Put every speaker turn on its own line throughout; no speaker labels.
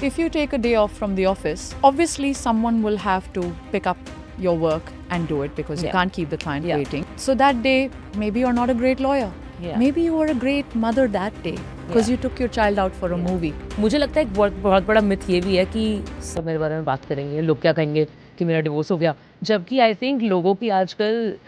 if you take a day off from the office, obviously someone will have to pick up your work and do it because you
Yeah.
can't keep the client
Yeah.
waiting. So that day, maybe you're not a great lawyer.
Yeah.
Maybe you were a great mother that day because
Yeah.
you took your child out for a movie.
मुझे लगता है एक बहुत बड़ा myth ये भी है कि सब मेरे बारे में बात करेंगे, लोग क्या कहेंगे कि मेरा डिवोर्स हो गया, जबकि आई थिंक लोगों की आजकल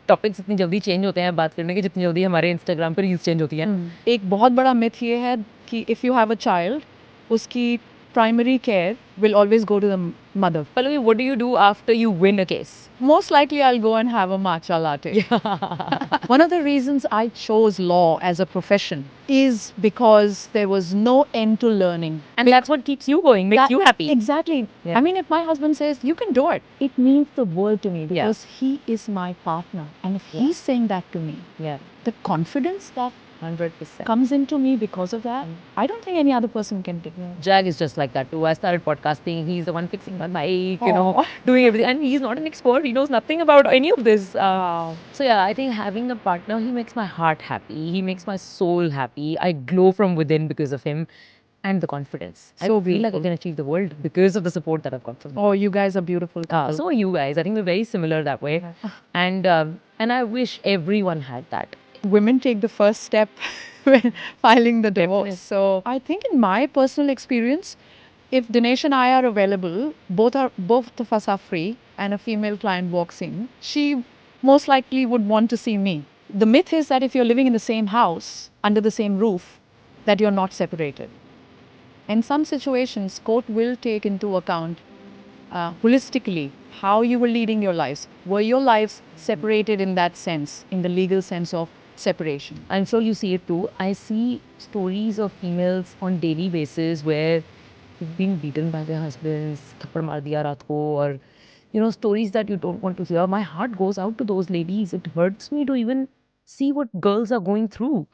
टॉपिक्स इतनी जल्दी चेंज होते हैं बात करने के, जितनी जल्दी हमारे इंस्टाग्राम पे रील्स चेंज होती हैं।
एक बहुत बड़ा मिथ ये है कि if you have a child, उसकी primary care will always go to the mother.
Pallavi, what do you do after you win a case?
Most likely I'll go and have a matcha latte. One of the reasons I chose law as a profession is because there was no end to learning.
And that's what keeps you going, makes you happy.
Exactly.
Yeah.
I mean, if my husband says, you can do it, it means the world to me because he is my partner. And if he's saying that to me,
Yeah,
the confidence that
100%.
comes into me because of that, I don't think any other person can do.
Jag is just like that too. I started podcasting. He's the one fixing my mic,
Aw.
doing everything. And he's not an expert. He knows nothing about any of this. So yeah, I think having a partner, he makes my heart happy. He makes my soul happy. I glow from within because of him. And the confidence. I
So
feel like I
beautiful.
can achieve the world because of the support that I've got from him.
Oh, you guys are beautiful couple.
So are you guys. I think we're very similar that way. And I wish everyone had that.
Women take the first step when filing the divorce. So I think in my personal experience, if Dinesh and I are available, both of us are free, and a female client walks in, she most likely would want to see me. The myth is that if you're living in the same house, under the same roof, that you're not separated. In some situations, court will take into account holistically how you were leading your lives. Were your lives separated in that sense, in the legal sense of separation?
I'm sure you see it too. I see stories of females on daily basis where they've been beaten by their husbands, thappad maar diya raat ko, or stories that you don't want to hear. My heart goes out to those ladies. It hurts me to even see what girls are going through.